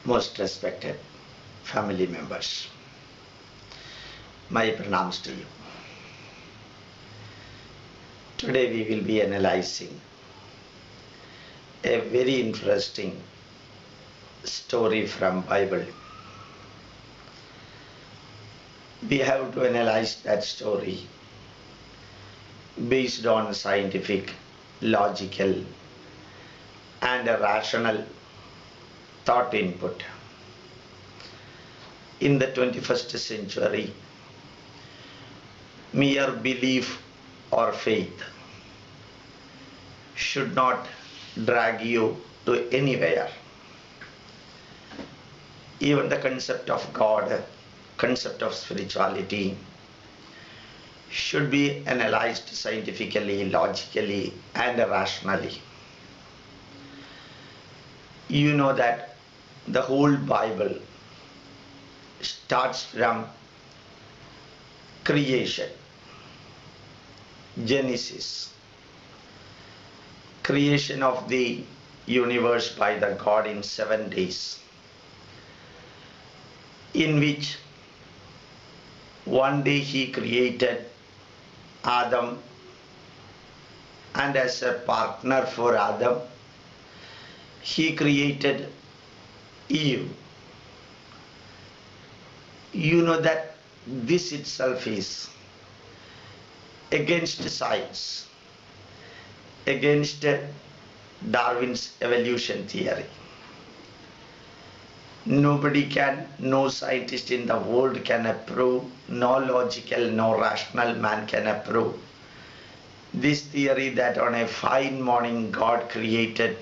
Most respected family members, my pranams to you. Today we will be analyzing a very interesting story from Bible. We have to analyze that story based on scientific, logical and a rational thought input. In the 21st century, mere belief or faith should not drag you to anywhere. Even the concept of God, concept of spirituality should be analyzed scientifically, logically and rationally. You know that the whole Bible starts from creation, Genesis, creation of the universe by the God in 7 days, in which one day he created Adam, and as a partner for Adam he created Eve. You know that this itself is against science, against Darwin's evolution theory. Nobody can, no scientist in the world can approve, no logical, no rational man can approve this theory that on a fine morning God created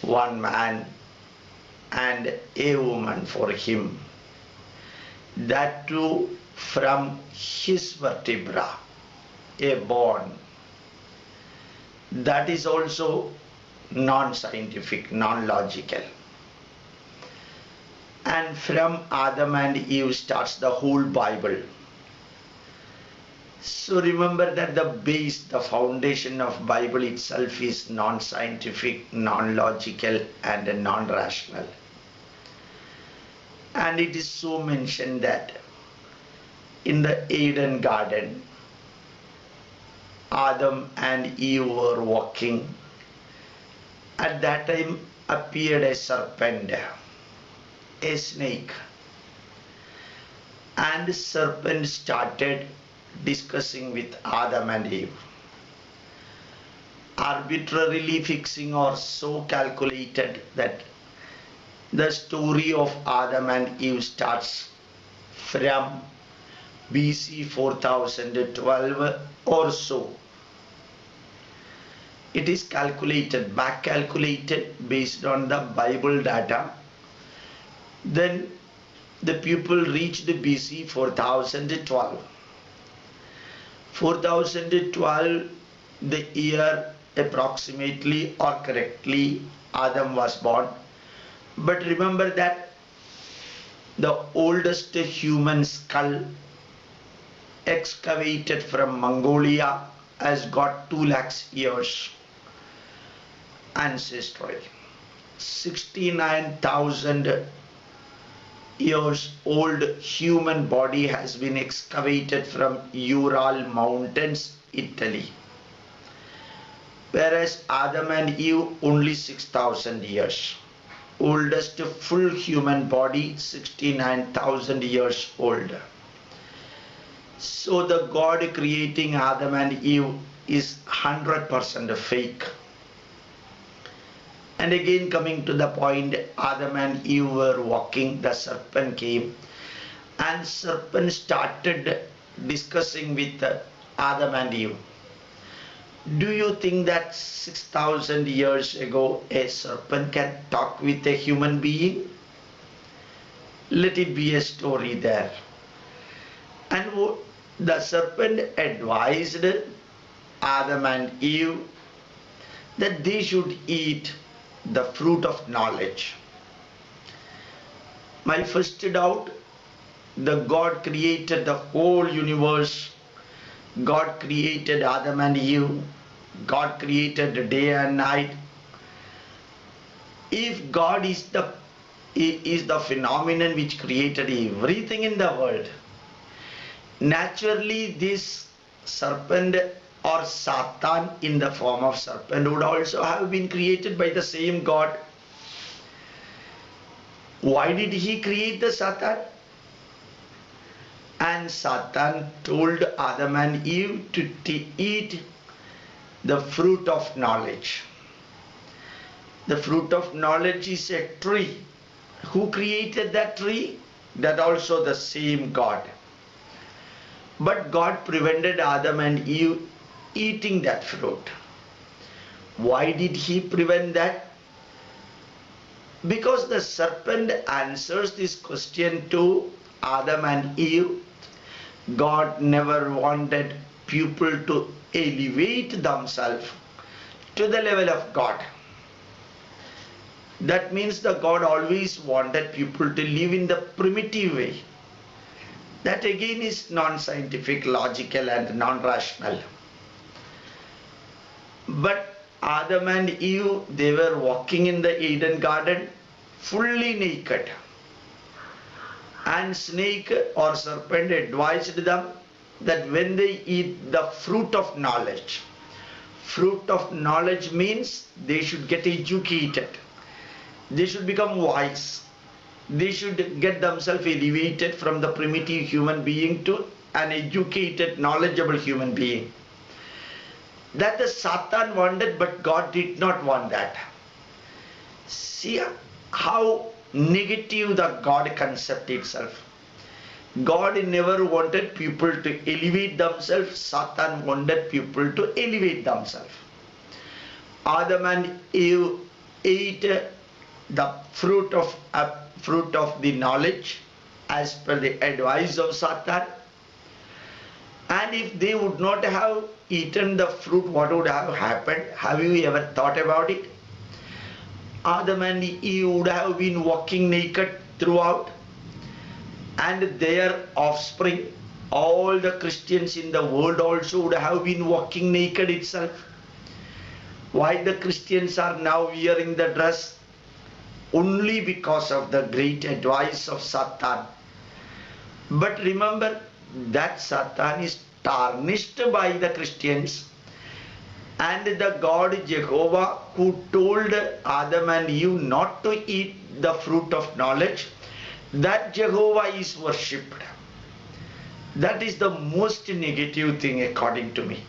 one man and a woman for him, that too from his vertebra, a bone. That is also non-scientific, non-logical. And from Adam and Eve starts the whole Bible. So remember that the base, the foundation of Bible itself is non-scientific, non-logical and non-rational. And it is so mentioned that in the Eden garden, Adam and Eve were walking. At that time appeared a serpent, a snake, and the serpent started discussing with Adam and Eve, arbitrarily fixing or so calculated that the story of Adam and Eve starts from BC 4012 or so. It is calculated, back calculated based on the Bible data. Then the people reached BC 4012. 4012, the year approximately or correctly Adam was born. But remember that the oldest human skull excavated from Mongolia has got 2 lakhs years ancestry. 69,000 years old human body has been excavated from Ural Mountains, Italy. Whereas Adam and Eve only 6,000 years. Oldest full human body 69,000 years old. So the God creating Adam and Eve is 100% fake. And again coming to the point, Adam and Eve were walking, the serpent came and serpent started discussing with Adam and Eve. Do you think that 6,000 years ago a serpent can talk with a human being? Let it be a story there. And the serpent advised Adam and Eve that they should eat the fruit of knowledge. My first doubt, the God created the whole universe. God created Adam and Eve. God created day and night. If God is the is the phenomenon which created everything in the world. Naturally, this serpent or Satan in the form of serpent would also have been created by the same God. Why did he create the Satan? And Satan told Adam and Eve to eat the fruit of knowledge. The fruit of knowledge is a tree. Who created that tree? That also the same God. But God prevented Adam and Eve eating that fruit. Why did he prevent that? Because the serpent answers this question to Adam and Eve. God never wanted people to elevate themselves to the level of God. That means the God always wanted people to live in the primitive way. That again is non-scientific, logical and non-rational. But Adam and Eve, they were walking in the Eden garden fully naked. And snake or serpent advised them that when they eat the fruit of knowledge means they should get educated. They should become wise. They should get themselves elevated from the primitive human being to an educated, knowledgeable human being. That the Satan wanted, but God did not want that. See how negative the God concept itself. God never wanted people to elevate themselves. Satan wanted people to elevate themselves. Adam and Eve ate the fruit of the knowledge as per the advice of Satan. And if they would not have eaten the fruit, what would have happened? Have you ever thought about it? Adam and Eve would have been walking naked throughout, and their offspring, all the Christians in the world also would have been walking naked itself. Why the Christians are now wearing the dress? Only because of the great advice of Satan. But remember that Satan is tarnished by the Christians, and the God Jehovah who told Adam and Eve not to eat the fruit of knowledge, that Jehovah is worshipped. That is the most negative thing according to me.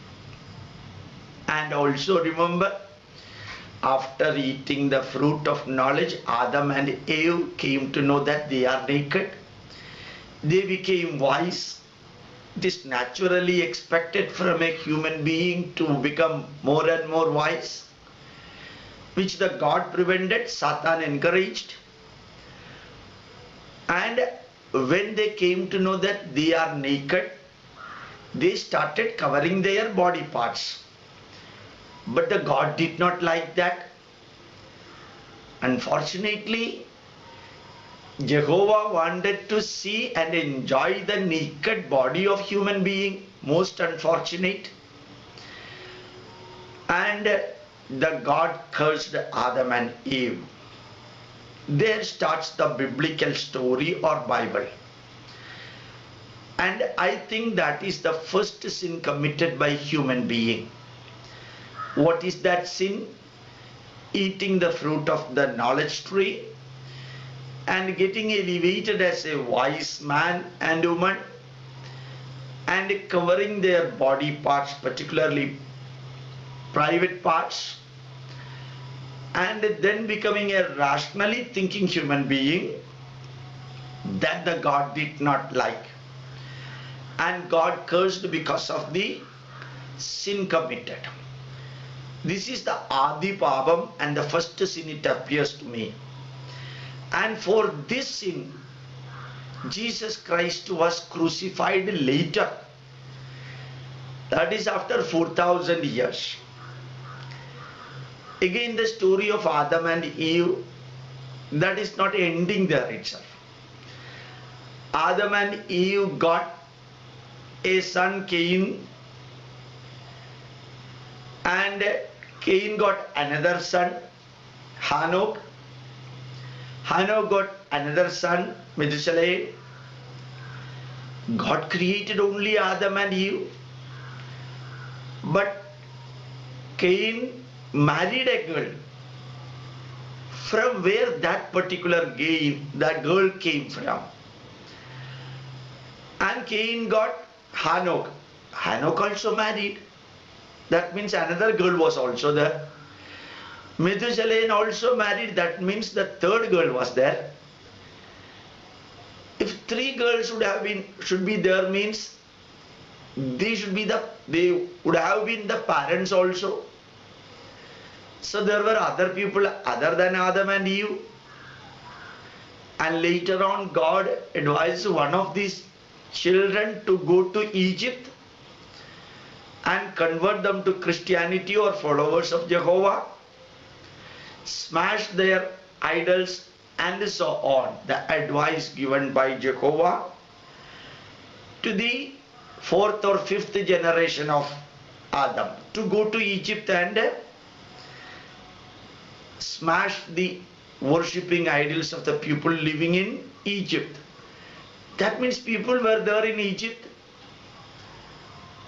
And also remember, after eating the fruit of knowledge, Adam and Eve came to know that they are naked. They became wise. It is naturally expected from a human being to become more and more wise, which the God prevented, Satan encouraged. And when they came to know that they are naked, they started covering their body parts. But the God did not like that. Unfortunately, Jehovah wanted to see and enjoy the naked body of human being. Most unfortunate. And the God cursed Adam and Eve. There starts the biblical story or Bible. And I think that is the first sin committed by human being. What is that sin? Eating the fruit of the knowledge tree and getting elevated as a wise man and woman and covering their body parts, particularly private parts, and then becoming a rationally thinking human being. That the God did not like, and God cursed because of the sin committed. This is the Adi Pabam and the first sin, it appears to me. And for this sin, Jesus Christ was crucified later. That is after 4,000 years. Again the story of Adam and Eve, that is not ending there itself. Adam and Eve got a son, Cain, and Cain got another son, Hanok. Hanok got another son, Methuselah. God created only Adam and Eve, but Cain married a girl. From where that that girl came from? And Cain got Hanok. Hanok also married. That means another girl was also there. Methuselah also married. That means the third girl was there. If three girls should be there, means they would have been the parents also. So there were other people other than Adam and Eve. And later on God advised one of these children to go to Egypt and convert them to Christianity or followers of Jehovah, smash their idols, and so on. The advice given by Jehovah to the fourth or fifth generation of Adam to go to Egypt and smash the worshipping idols of the people living in Egypt. That means people were there in Egypt.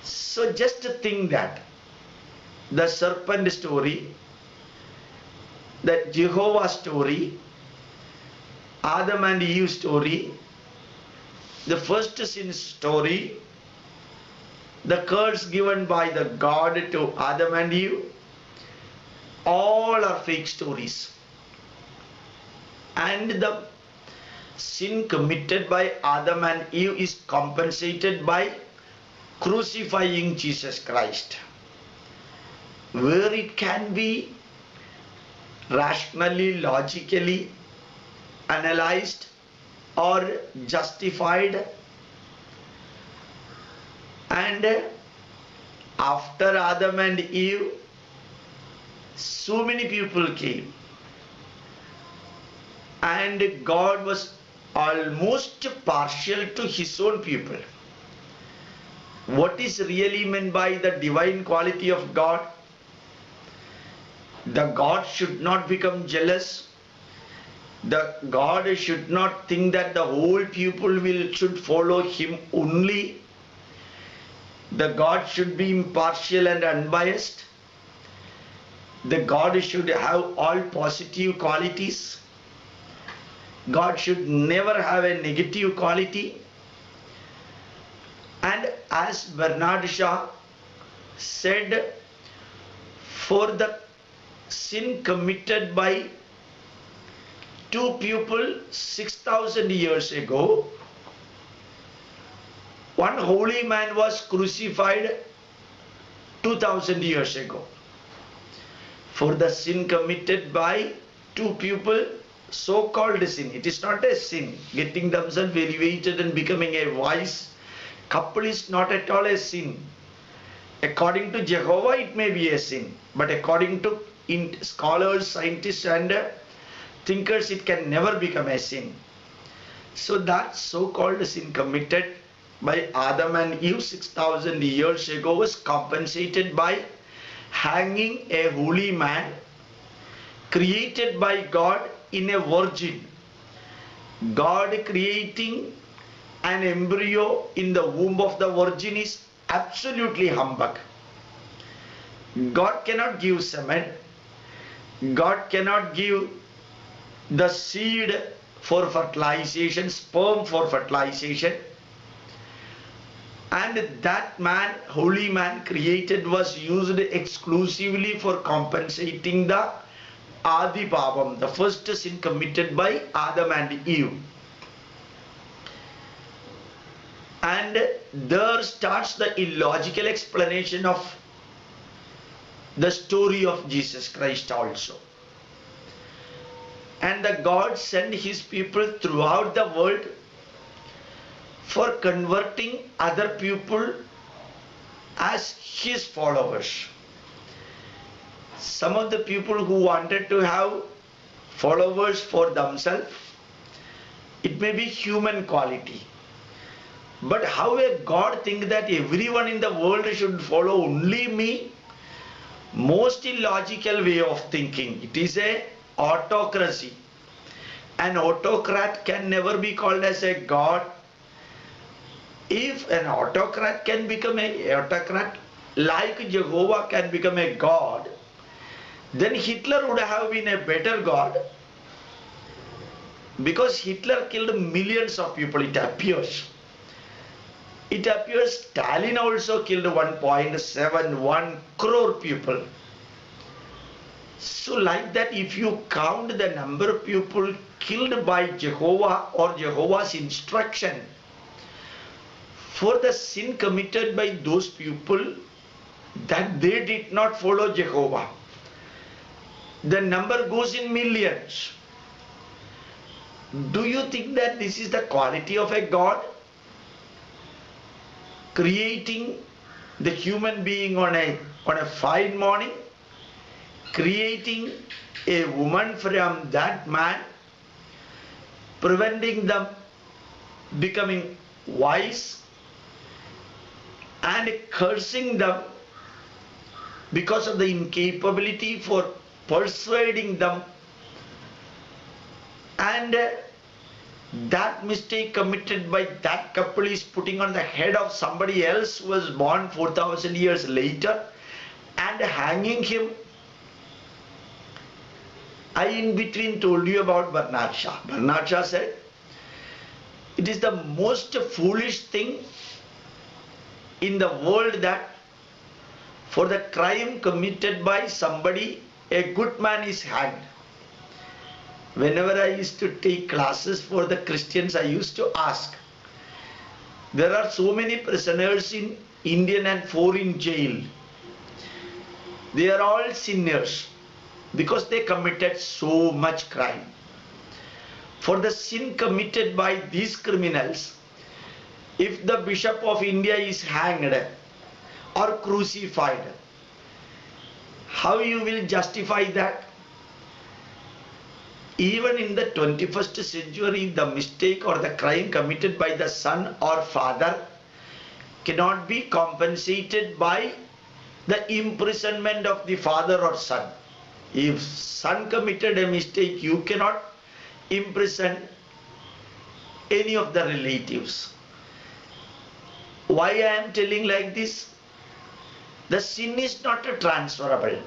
So just think that the serpent story, the Jehovah story, Adam and Eve story, the first sin story, the curse given by the God to Adam and Eve, all are fake stories. And the sin committed by Adam and Eve is compensated by crucifying Jesus Christ. Where it can be rationally, logically analyzed or justified, and after Adam and Eve, so many people came, and God was almost partial to his own people. What is really meant by the divine quality of God? The God should not become jealous. The God should not think that the whole people should follow him only. The God should be impartial and unbiased. The God should have all positive qualities. God should never have a negative quality. And as Bernard Shaw said, for the sin committed by two people 6,000 years ago, one holy man was crucified 2,000 years ago. For the sin committed by two people, so-called sin, it is not a sin. Getting themselves elevated and becoming a wise couple is not at all a sin. According to Jehovah, it may be a sin, but according to scholars, scientists and thinkers, it can never become a sin. So that so-called sin committed by Adam and Eve 6,000 years ago was compensated by hanging a holy man created by God in a virgin. God creating an embryo in the womb of the virgin is absolutely humbug. God cannot give semen. God cannot give the seed for fertilization, sperm for fertilization. And that man, holy man created, was used exclusively for compensating the Adi Babam, the first sin committed by Adam and Eve. And there starts the illogical explanation of the story of Jesus Christ also. And the God sent his people throughout the world for converting other people as his followers. Some of the people who wanted to have followers for themselves, it may be human quality. But how a God think that everyone in the world should follow only me? Most illogical way of thinking. It is a autocracy. An autocrat can never be called as a god. If an autocrat can become a autocrat, like Jehovah can become a god, then Hitler would have been a better god, because Hitler killed millions of people, it appears. It appears Stalin also killed 1.71 crore people. So like that, if you count the number of people killed by Jehovah or Jehovah's instruction for the sin committed by those people that they did not follow Jehovah, the number goes in millions. Do you think that this is the quality of a God? Creating the human being on a fine morning, creating a woman from that man, preventing them becoming wise, and cursing them because of the incapability for persuading them, and that mistake committed by that couple is putting on the head of somebody else who was born 4,000 years later and hanging him. I in between told you about Bernard Shaw. Bernard Shaw said, it is the most foolish thing in the world that for the crime committed by somebody, a good man is hanged. Whenever I used to take classes for the Christians, I used to ask, there are so many prisoners in Indian and foreign jail. They are all sinners because they committed so much crime. For the sin committed by these criminals, if the Bishop of India is hanged or crucified, how you will justify that? Even in the 21st century, the mistake or the crime committed by the son or father cannot be compensated by the imprisonment of the father or son. If son committed a mistake, you cannot imprison any of the relatives. Why I am telling like this? The sin is not transferable.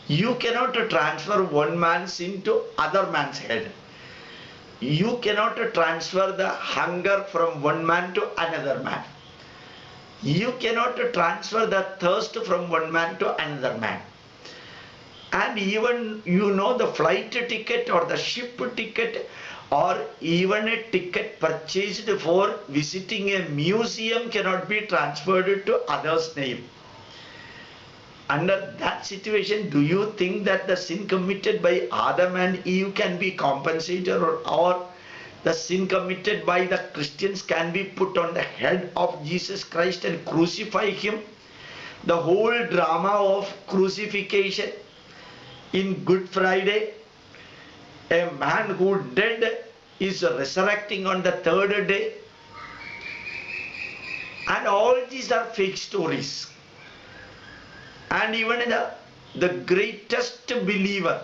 You cannot transfer one man's sin to other man's head. You cannot transfer the hunger from one man to another man. You cannot transfer the thirst from one man to another man. And even the flight ticket or the ship ticket or even a ticket purchased for visiting a museum cannot be transferred to others' name. Under that situation, do you think that the sin committed by Adam and Eve can be compensated, or the sin committed by the Christians can be put on the head of Jesus Christ and crucify him? The whole drama of crucifixion in Good Friday, a man who dead is resurrecting on the third day, and all these are fake stories. And even the greatest believer,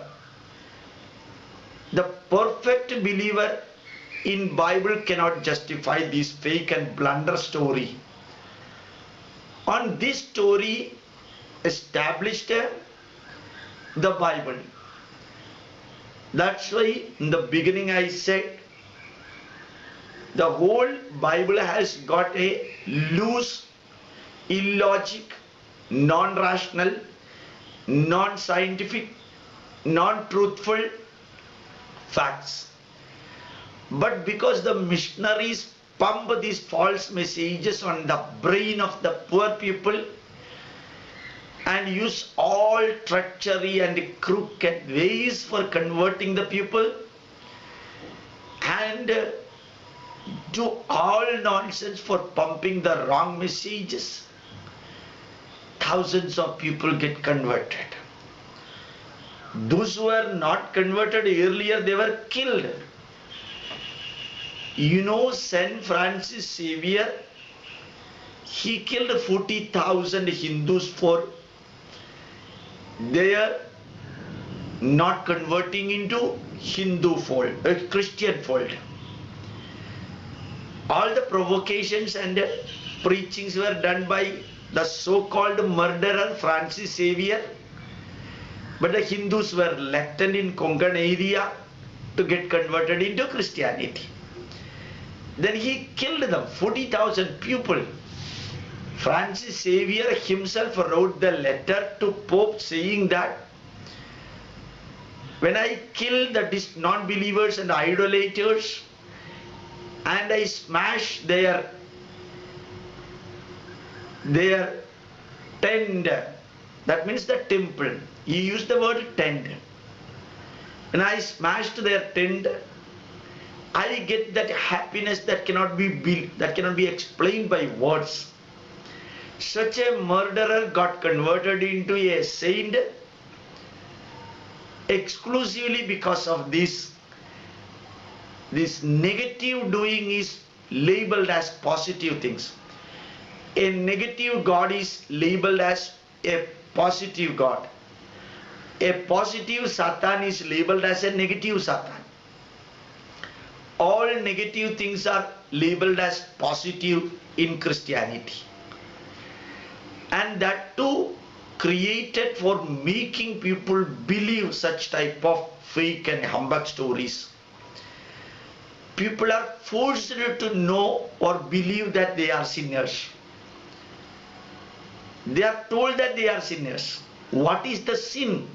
the perfect believer in Bible cannot justify this fake and blunder story. On this story established the Bible. That's why in the beginning I said the whole Bible has got a loose, illogic, non-rational, non-scientific, non-truthful facts. But because the missionaries pump these false messages on the brain of the poor people and use all treachery and crooked ways for converting the people and do all nonsense for pumping the wrong messages, thousands of people get converted. Those who were not converted earlier, they were killed. Saint Francis Xavier, he killed 40,000 Hindus for their not converting into Hindu fold, a Christian fold. All the provocations and preachings were done by the so-called murderer Francis Xavier, but the Hindus were reluctant in Konkan area to get converted into Christianity. Then he killed them, 40,000 people. Francis Xavier himself wrote the letter to Pope saying that when I kill the non-believers and idolaters and I smash their tent, that means the temple. He used the word tent. When I smashed their tent, I get that happiness that cannot be explained by words. Such a murderer got converted into a saint exclusively because of this. This negative doing is labeled as positive things. A negative God is labeled as a positive God. A positive Satan is labeled as a negative Satan. All negative things are labeled as positive in Christianity. And that too created for making people believe such type of fake and humbug stories. People are forced to know or believe that they are sinners. They are told that they are sinners. What is the sin?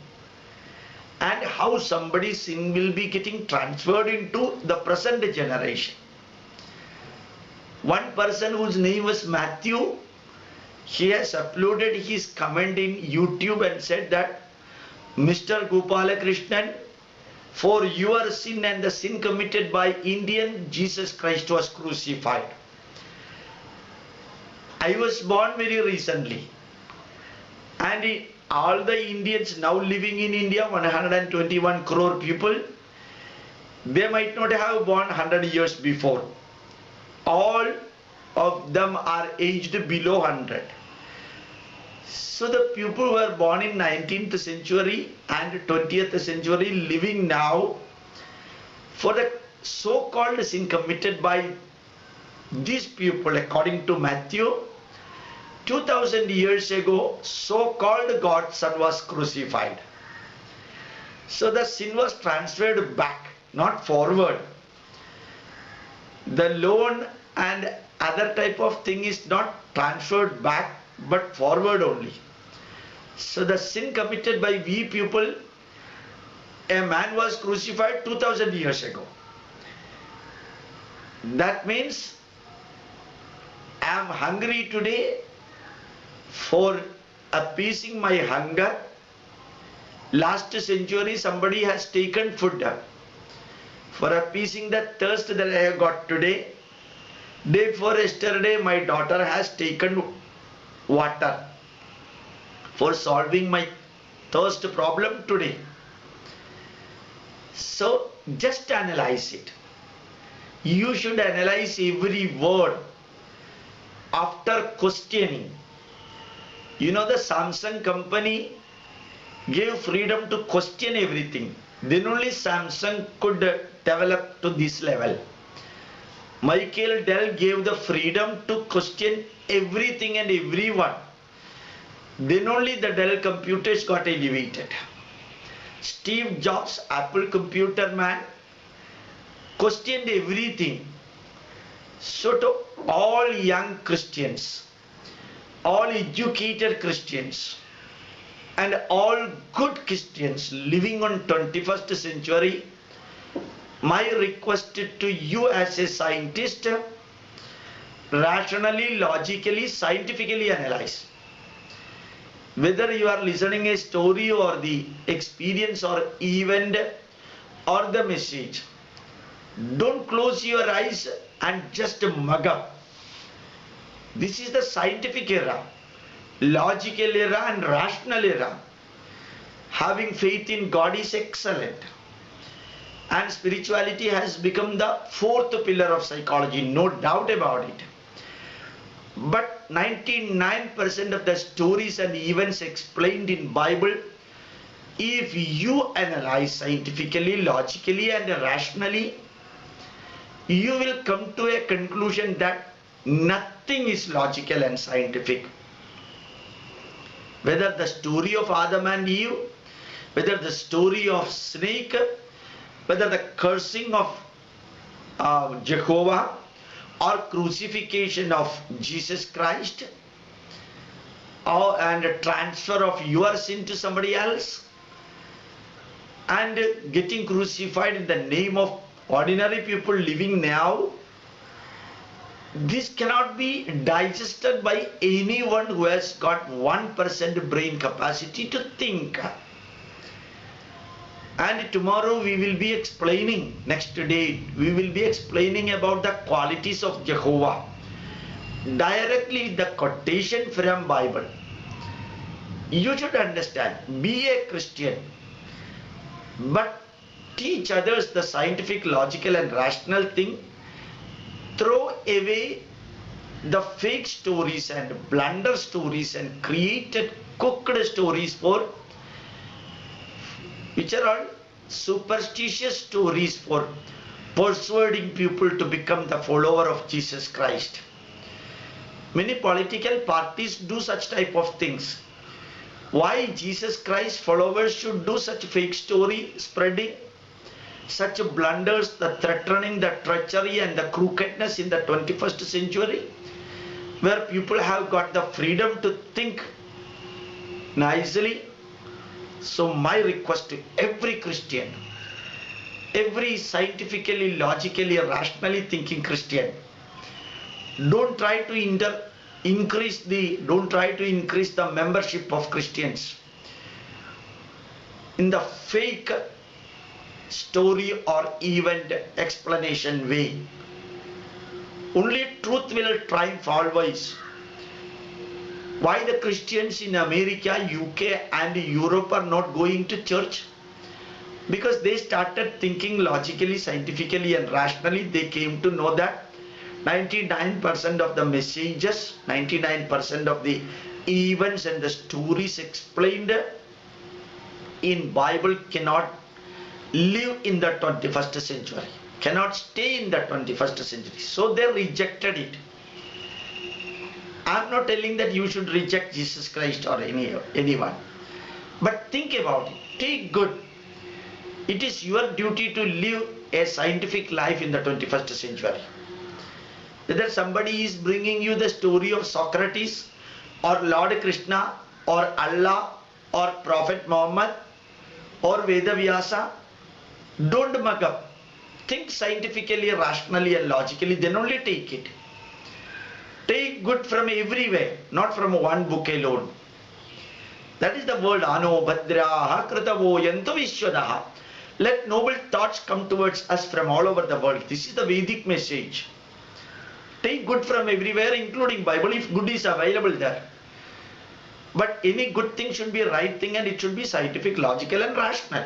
And how somebody's sin will be getting transferred into the present generation. One person whose name was Matthew, he has uploaded his comment in YouTube and said that Mr. Gopalakrishnan, for your sin and the sin committed by Indian, Jesus Christ was crucified. I was born very recently, and all the Indians now living in India, 121 crore people, they might not have born 100 years before. All of them are aged below 100. So the people who were born in 19th century and 20th century living now, for the so-called sin committed by these people, according to Matthew, 2000 years ago, so-called God's son was crucified. So the sin was transferred back, not forward. The loan and other type of thing is not transferred back, but forward only. So the sin committed by we people, a man was crucified 2000 years ago. That means I am hungry today. For appeasing my hunger, last century somebody has taken food. For appeasing the thirst that I have got today, day before yesterday my daughter has taken water for solving my thirst problem today. So just analyze it. You should analyze every word after questioning. You know, the Samsung company gave freedom to question everything. Then only Samsung could develop to this level. Michael Dell gave the freedom to question everything and everyone. Then only the Dell computers got elevated. Steve Jobs, Apple computer man, questioned everything. So to all young Christians, all educated Christians, and all good Christians living on 21st century, my request to you as a scientist, rationally, logically, scientifically analyze. Whether you are listening a story or the experience or event or the message, don't close your eyes and just mug up. This is the scientific era, logical era and rational era. Having faith in God is excellent. And spirituality has become the fourth pillar of psychology, no doubt about it. But 99% of the stories and events explained in Bible if you analyze scientifically, logically and rationally, you will come to a conclusion that nothing is logical and scientific. Whether the story of Adam and Eve, whether the story of snake, whether the cursing of Jehovah, or crucifixion of Jesus Christ, and transfer of your sin to somebody else, and getting crucified in the name of ordinary people living now, this cannot be digested by anyone who has got 1% brain capacity to think. And tomorrow we will be explaining, next day we will be explaining about the qualities of Jehovah, directly the quotation from Bible. You should understand, be a Christian, but teach others the scientific, logical and rational thing. Throw away the fake stories and blunder stories and created cooked stories which are all superstitious stories for persuading people to become the follower of Jesus Christ. Many political parties do such type of things. Why Jesus Christ followers should do such fake story spreading, such blunders, the threatening, the treachery and the crookedness in the 21st century, where people have got the freedom to think nicely. So my request to every Christian, every scientifically, logically, rationally thinking Christian, don't try to increase the membership of Christians in the fake story or event explanation way. Only truth will triumph always. Why the Christians in America, UK and Europe are not going to church? Because they started thinking logically, scientifically and rationally. They came to know that 99% of the messages, 99% of the events and the stories explained in Bible cannot live in the 21st century, cannot stay in the 21st century. So they rejected it. I am not telling that you should reject Jesus Christ or anyone. But think about it. Take good. It is your duty to live a scientific life in the 21st century. Whether somebody is bringing you the story of Socrates or Lord Krishna or Allah or Prophet Muhammad or Veda Vyasa, don't mug up. Think scientifically, rationally and logically, then only take it. Take good from everywhere, not from one book alone. That is the word Ano Bhadraha Kritavo Yanto Vishwadaha. Let noble thoughts come towards us from all over the world. This is the Vedic message. Take good from everywhere, including Bible, if good is available there. But any good thing should be a right thing, and it should be scientific, logical and rational.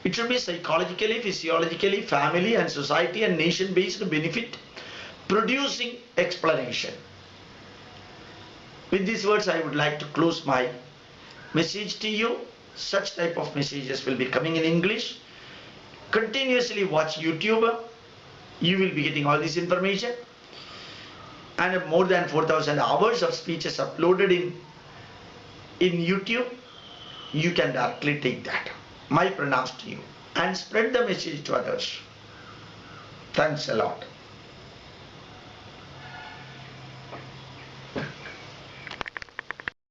It should be psychologically, physiologically, family and society and nation based benefit producing explanation. With these words, I would like to close my message to you. Such type of messages will be coming in English. Continuously watch YouTube. You will be getting all this information. And more than 4,000 hours of speeches uploaded in YouTube. You can directly take that. My pranams to you. And spread the message to others. Thanks a lot.